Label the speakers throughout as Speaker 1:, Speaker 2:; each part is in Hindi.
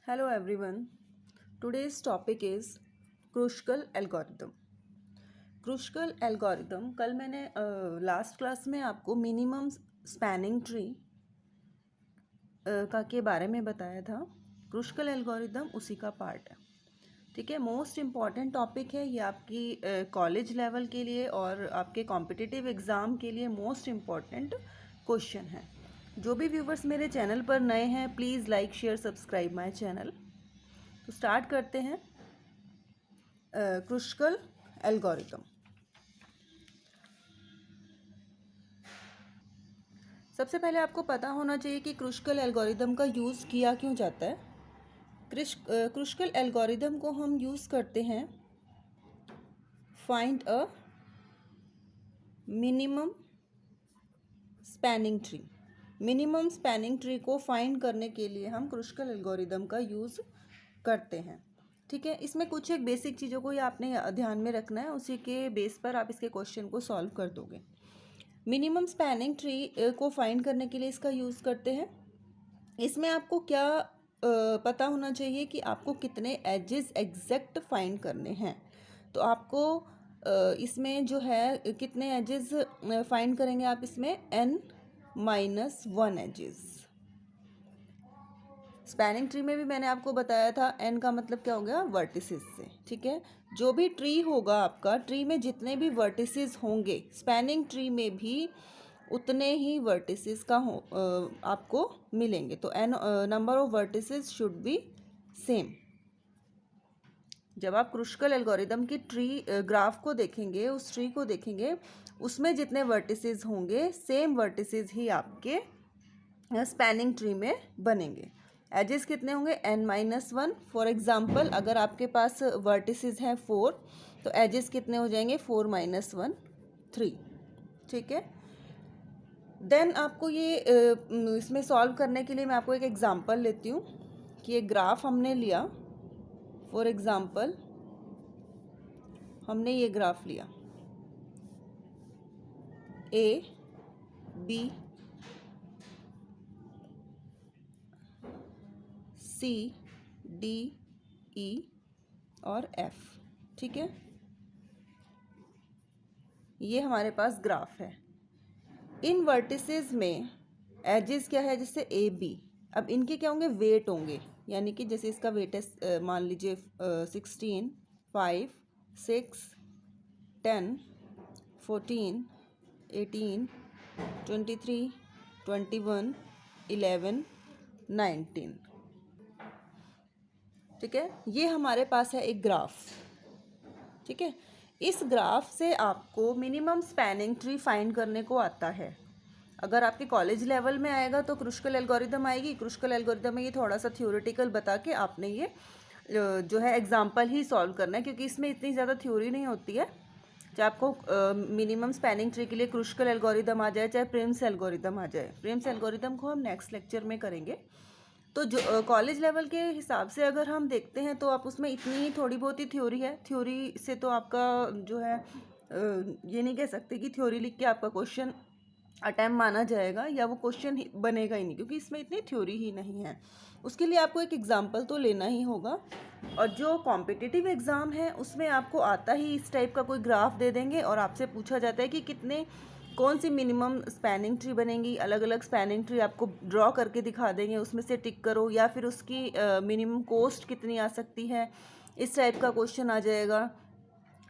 Speaker 1: Hello everyone. Today's topic is Kruskal algorithm. Kruskal algorithm कल मैंने लास्ट क्लास में आपको मिनिमम स्पैनिंग ट्री का के बारे में बताया था. क्रुशकल एल्गोरिदम उसी का पार्ट है. ठीक है, मोस्ट इम्पॉर्टेंट टॉपिक है ये आपकी कॉलेज लेवल के लिए और आपके कॉम्पिटिटिव एग्ज़ाम के लिए मोस्ट इम्पॉर्टेंट क्वेश्चन है. जो भी व्यूवर्स मेरे चैनल पर नए हैं please like share subscribe my channel. तो स्टार्ट करते हैं क्रुशकल एल्गोरिदम. सबसे पहले आपको पता होना चाहिए कि क्रुशकल एल्गोरिदम का यूज़ किया क्यों जाता है. क्रुशकल एल्गोरिदम को हम यूज़ करते हैं find a minimum spanning tree. Minimum spanning tree को फाइंड करने के लिए हम क्रुशकल एल्गोरिदम का यूज़ करते हैं. ठीक है, इसमें कुछ एक बेसिक चीज़ों को ही आपने ध्यान में रखना है, उसी के बेस पर आप इसके क्वेश्चन को सॉल्व कर दोगे. मिनिमम स्पैनिंग ट्री को फाइंड करने के लिए इसका यूज़ करते हैं. इसमें आपको क्या पता होना चाहिए कि आपको कितने एजेस एग्जैक्ट फाइंड करने हैं. तो आपको इसमें जो है कितने एजेस फाइंड करेंगे आप इसमें n-1 एजेस. स्पैनिंग ट्री में भी मैंने आपको बताया था n का मतलब क्या हो गया, वर्टिसेस से. ठीक है, जो भी ट्री होगा आपका, ट्री में जितने भी वर्टिसेस होंगे स्पैनिंग ट्री में भी उतने ही वर्टिसेस का आपको मिलेंगे. तो n number of vertices should be same. जब आप क्रुशकल एल्गोरिदम की ट्री ग्राफ को देखेंगे, उस ट्री को देखेंगे, उसमें जितने वर्टिसेस होंगे सेम वर्टिसेस ही आपके स्पैनिंग ट्री में बनेंगे. एजेस कितने होंगे, n-1. फॉर एग्जांपल अगर आपके पास वर्टिसेस हैं 4 तो एजेस कितने हो जाएंगे, 4-1 3. ठीक है, देन आपको ये इसमें सॉल्व करने के लिए मैं आपको एक एग्जांपल लेती हूँ कि एक ग्राफ हमने लिया. फॉर एग्जांपल हमने ये ग्राफ लिया A B C D E और F. ठीक है, ये हमारे पास ग्राफ है. इन वर्टिसेस में एजेस क्या है, जैसे ए बी. अब इनके क्या होंगे, वेट होंगे. यानी कि जैसे इसका वेट है मान लीजिए 16, 5, 6, 10, 14, 18, 23, 21, 11, 19. ठीक है, ये हमारे पास है एक ग्राफ. ठीक है, इस ग्राफ से आपको मिनिमम स्पैनिंग ट्री फाइंड करने को आता है. अगर आपके कॉलेज लेवल में आएगा तो क्रुशकल एल्गोरिदम आएगी. क्रुशकल एल्गोरिदम में ये थोड़ा सा थ्योरेटिकल बता के आपने ये जो है एग्जांपल ही सॉल्व करना है, क्योंकि इसमें इतनी ज़्यादा थ्योरी नहीं होती है. चाहे आपको मिनिमम स्पैनिंग ट्री के लिए क्रुशकल एल्गोरिदम आ जाए, चाहे प्रिम्स एल्गोरिदम आ जाए. प्रिम्स एल्गोरिदम को हम नेक्स्ट लेक्चर में करेंगे. तो जो कॉलेज लेवल के हिसाब से अगर हम देखते हैं तो आप उसमें इतनी थोड़ी बहुत ही थ्योरी है. थ्योरी से तो आपका जो है ये नहीं कह सकते कि थ्योरी लिख के आपका क्वेश्चन अटैम्प्ट माना जाएगा या वो क्वेश्चन ही बनेगा ही नहीं, क्योंकि इसमें इतनी थ्योरी ही नहीं है. उसके लिए आपको एक एग्जांपल तो लेना ही होगा. और जो कॉम्पिटिटिव एग्ज़ाम है उसमें आपको आता ही इस टाइप का कोई ग्राफ दे देंगे और आपसे पूछा जाता है कि कितने कौन सी मिनिमम स्पैनिंग ट्री बनेगी. अलग अलग स्पैनिंग ट्री आपको ड्रॉ करके दिखा देंगे, उसमें से टिक करो, या फिर उसकी मिनिमम कॉस्ट कितनी आ सकती है, इस टाइप का क्वेश्चन आ जाएगा.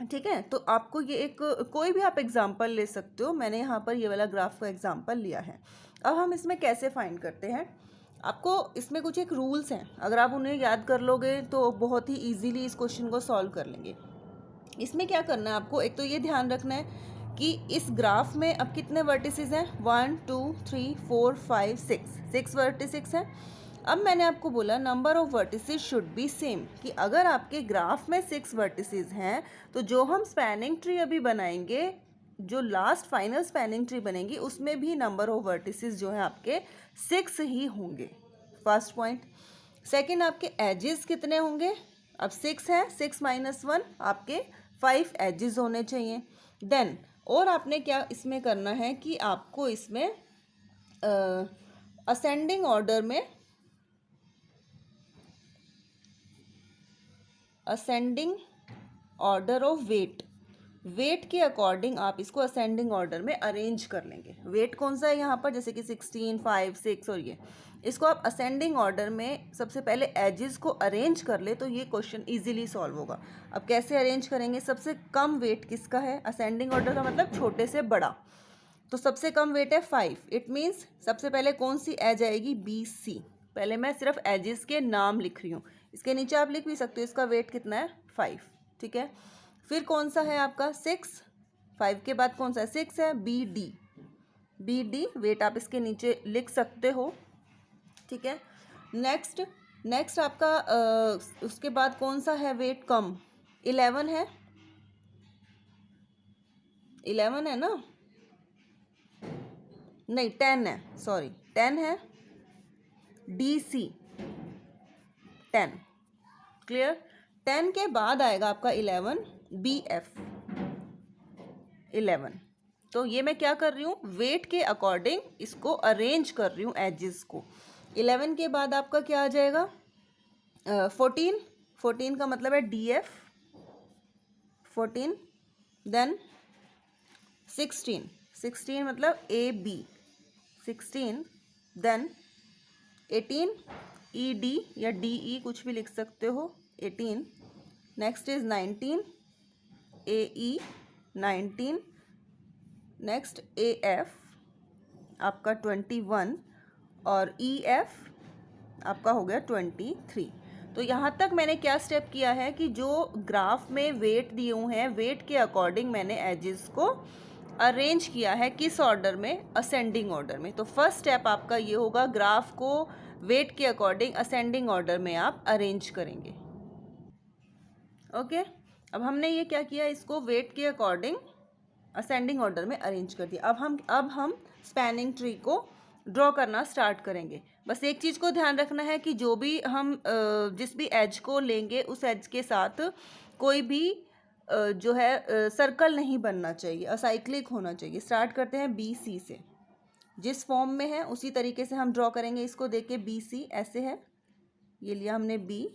Speaker 1: ठीक है, तो आपको ये एक कोई भी आप एग्जांपल ले सकते हो. मैंने यहाँ पर ये वाला ग्राफ का एग्जांपल लिया है. अब हम इसमें कैसे फाइंड करते हैं, आपको इसमें कुछ एक रूल्स हैं, अगर आप उन्हें याद कर लोगे तो बहुत ही इजीली इस क्वेश्चन को सॉल्व कर लेंगे. इसमें क्या करना है आपको, एक तो ये ध्यान रखना है कि इस ग्राफ में अब कितने वर्टिसेस हैं, 1 2 3 4 5 6 वर्टिसेस हैं. अब मैंने आपको बोला number of vertices should be same, कि अगर आपके ग्राफ में 6 वर्टिसेस हैं तो जो हम स्पैनिंग ट्री अभी बनाएंगे, जो लास्ट फाइनल स्पैनिंग ट्री बनेगी, उसमें भी नंबर ऑफ वर्टिसेस जो है आपके 6 ही होंगे. First point. सेकंड, आपके एजेस कितने होंगे, अब 6 है, 6-1 आपके 5 एजेस होने चाहिए. देन और आपने क्या इसमें करना है कि आपको इसमें असेंडिंग ऑर्डर में ascending order of weight, weight के अकॉर्डिंग आप इसको असेंडिंग ऑर्डर में अरेंज कर लेंगे। वेट कौन सा है यहाँ पर, जैसे कि 16, 5, 6 और ये, इसको आप असेंडिंग ऑर्डर में सबसे पहले एजेस को अरेंज कर ले तो ये क्वेश्चन इजीली सॉल्व होगा। अब कैसे अरेंज करेंगे, सबसे कम वेट किसका है, असेंडिंग ऑर्डर का मतलब छोटे से बड़ा, तो सबसे कम वेट है 5। इट मीन्स सबसे पहले कौन सी एज आएगी, BC। पहले मैं सिर्फ एजेस के नाम लिख रही हूँ, इसके नीचे आप लिख भी सकते हो इसका वेट कितना है, 5। ठीक है, फिर कौन सा है आपका 6, 5 के बाद कौन सा है, 6 है, BD वेट आप इसके नीचे लिख सकते हो। ठीक है, नेक्स्ट आपका उसके बाद कौन सा है वेट कम, 11 है, 11 है ना, नहीं 10 है, सॉरी 10 है, DC 10, क्लियर। 10 के बाद आएगा आपका 11, BF 11। तो ये मैं क्या कर रही हूँ, वेट के अकॉर्डिंग इसको अरेंज कर रही हूँ एजेस को। 11 के बाद आपका क्या आ जाएगा, 14 का मतलब है DF 14, देन 16 मतलब AB 16, देन 18 ED या DE कुछ भी लिख सकते हो 18, next is 19 AE 19, next AF आपका 21 और EF आपका हो गया 23। तो यहाँ तक मैंने क्या स्टेप किया है कि जो ग्राफ में वेट दिए हुए हैं वेट के अकॉर्डिंग मैंने एजेस को अरेंज किया है, किस ऑर्डर में, असेंडिंग ऑर्डर में। तो फर्स्ट स्टेप आपका ये होगा, ग्राफ को वेट के अकॉर्डिंग असेंडिंग ऑर्डर में आप अरेंज करेंगे। ओके, अब हमने ये क्या किया, इसको वेट के अकॉर्डिंग असेंडिंग ऑर्डर में अरेंज कर दिया। अब हम स्पैनिंग ट्री को ड्रॉ करना स्टार्ट करेंगे। बस एक चीज़ को ध्यान रखना है कि जो भी हम जिस भी एज को लेंगे उस एज के साथ कोई भी जो है सर्कल नहीं बनना चाहिए, असाइक्लिक होना चाहिए। स्टार्ट करते हैं BC से, जिस फॉर्म में है उसी तरीके से हम ड्रॉ करेंगे इसको। देखिए BC ऐसे है, ये लिया हमने B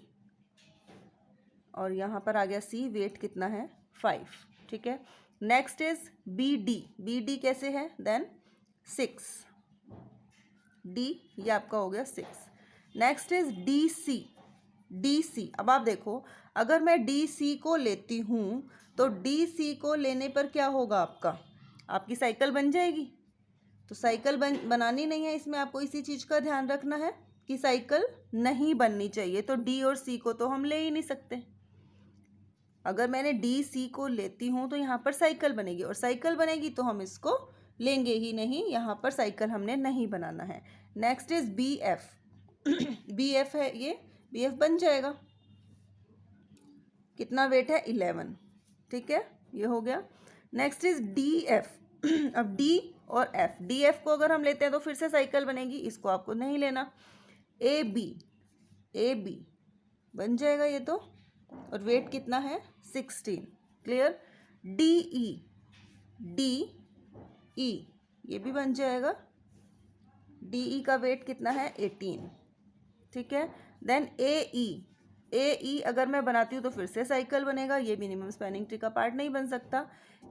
Speaker 1: और यहाँ पर आ गया C, वेट कितना है 5। ठीक है, नेक्स्ट इज BD कैसे है, देन 6 D, ये आपका हो गया 6। Next is DC। अब आप देखो, अगर मैं DC को लेती हूँ तो DC को लेने पर क्या होगा, आपकी साइकिल बन जाएगी। तो साइकिल बनानी नहीं है, इसमें आपको इसी चीज़ का ध्यान रखना है कि साइकिल नहीं बननी चाहिए। तो D और C को तो हम ले ही नहीं सकते। अगर मैंने DC को लेती हूँ तो यहाँ पर साइकिल बनेगी, और साइकिल बनेगी तो हम इसको लेंगे ही नहीं, यहाँ पर साइकिल हमने नहीं बनाना है। नेक्स्ट इज BF है, ये BF बन जाएगा, कितना वेट है 11। ठीक है, ये हो गया। Next is DF। अब D और F, DF को अगर हम लेते हैं तो फिर से साइकिल बनेगी, इसको आपको नहीं लेना। AB बन जाएगा ये तो, और वेट कितना है 16, क्लियर। DE ये भी बन जाएगा, DE का वेट कितना है 18। ठीक है, देन AE अगर मैं बनाती हूँ तो फिर से साइकिल बनेगा, ये मिनिमम स्पैनिंग ट्री का पार्ट नहीं बन सकता।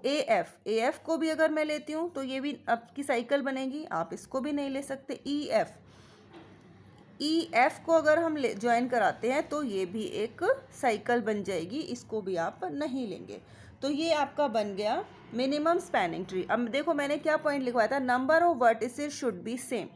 Speaker 1: AF को भी अगर मैं लेती हूँ तो ये भी आपकी साइकिल बनेगी, आप इसको भी नहीं ले सकते। EF को अगर हम ज्वाइन कराते हैं तो ये भी एक साइकिल बन जाएगी, इसको भी आप नहीं लेंगे। तो ये आपका बन गया मिनिमम स्पैनिंग ट्री। अब देखो मैंने क्या पॉइंट लिखवाया था, number of vertices should be same,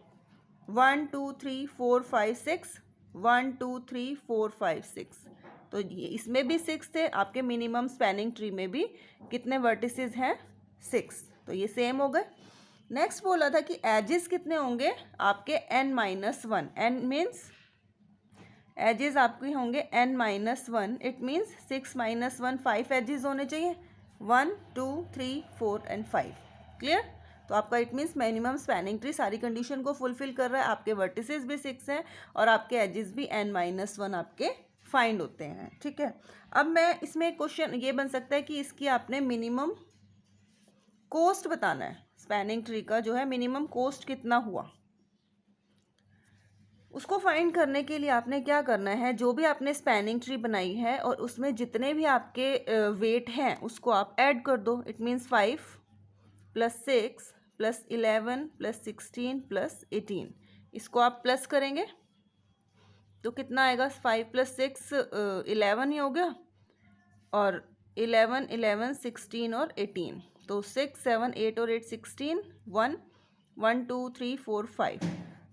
Speaker 1: 1 2 3 4 5 6, 1 2 3 4 5 6। तो ये इसमें भी 6 थे, आपके मिनिमम स्पैनिंग ट्री में भी कितने वर्टिसेस हैं 6, तो ये सेम हो गए। नेक्स्ट बोला था कि एजेस कितने होंगे आपके n-1, n मीन्स एजेस आपके होंगे n-1, इट मीन्स 6 - 1 5 एजेस होने चाहिए, 1 2 3 4 एंड 5, क्लियर। तो आपका it means minimum spanning tree सारी कंडीशन को फुलफिल कर रहा है, आपके वर्टिसेस भी 6 हैं और आपके एजेस भी n-1 आपके फाइंड होते हैं। ठीक है, अब मैं इसमें क्वेश्चन ये बन सकता है कि इसकी आपने मिनिमम कोस्ट बताना है, स्पैनिंग ट्री का जो है मिनिमम कोस्ट कितना हुआ उसको फाइंड करने के लिए आपने क्या करना है, जो भी आपने स्पैनिंग ट्री बनाई है और उसमें जितने भी आपके वेट हैं उसको आप ऐड कर दो। इट मीन्स 5 + 6 + 11 + 16 + 18, इसको आप प्लस करेंगे तो कितना आएगा, 5 + 6 11 ही हो गया, और 11 11 16 और 18, तो 6 7 8 और 8 16, 1 1 2 3 4 5।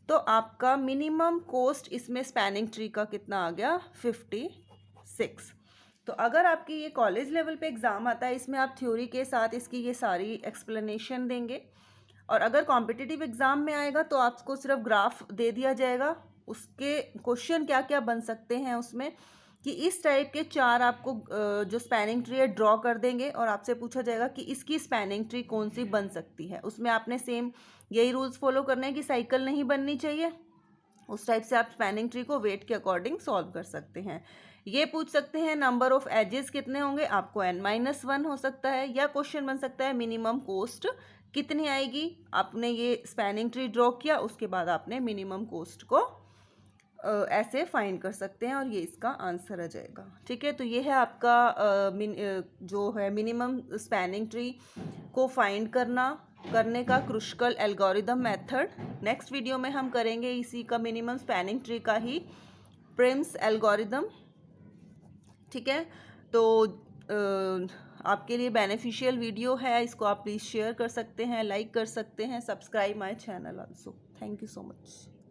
Speaker 1: तो आपका मिनिमम कॉस्ट इसमें स्पैनिंग ट्री का कितना आ गया, 56। तो अगर आपकी ये कॉलेज लेवल पे एग्ज़ाम आता है, इसमें आप थ्योरी के साथ इसकी ये सारी एक्सप्लेनेशन देंगे, और अगर कॉम्पिटिटिव एग्ज़ाम में आएगा तो आपको सिर्फ ग्राफ दे दिया जाएगा, उसके क्वेश्चन क्या क्या बन सकते हैं उसमें, कि इस टाइप के 4 आपको जो स्पैनिंग ट्री है ड्रॉ कर देंगे, और आपसे पूछा जाएगा कि इसकी स्पैनिंग ट्री कौन सी बन सकती है। उसमें आपने सेम यही रूल्स फॉलो करने हैं कि साइकिल नहीं बननी चाहिए, उस टाइप से आप स्पैनिंग ट्री को वेट के अकॉर्डिंग सॉल्व कर सकते हैं। ये पूछ सकते हैं नंबर ऑफ एजेस कितने होंगे, आपको n-1 हो सकता है, या क्वेश्चन बन सकता है मिनिमम कॉस्ट कितनी आएगी। आपने ये स्पैनिंग ट्री ड्रॉ किया, उसके बाद आपने मिनिमम कॉस्ट को ऐसे फाइंड कर सकते हैं, और ये इसका आंसर आ जाएगा। ठीक है, तो ये है आपका जो है मिनिमम स्पैनिंग ट्री को फाइंड करने का क्रुशिकल एल्गोरिदम मेथड। नेक्स्ट वीडियो में हम करेंगे इसी का मिनिमम स्पैनिंग ट्री का ही प्रिम्स एल्गोरिदम। ठीक है, तो आपके लिए बेनिफिशियल वीडियो है, इसको आप प्लीज़ शेयर कर सकते हैं, लाइक कर सकते हैं, subscribe my channel also. Thank you so much.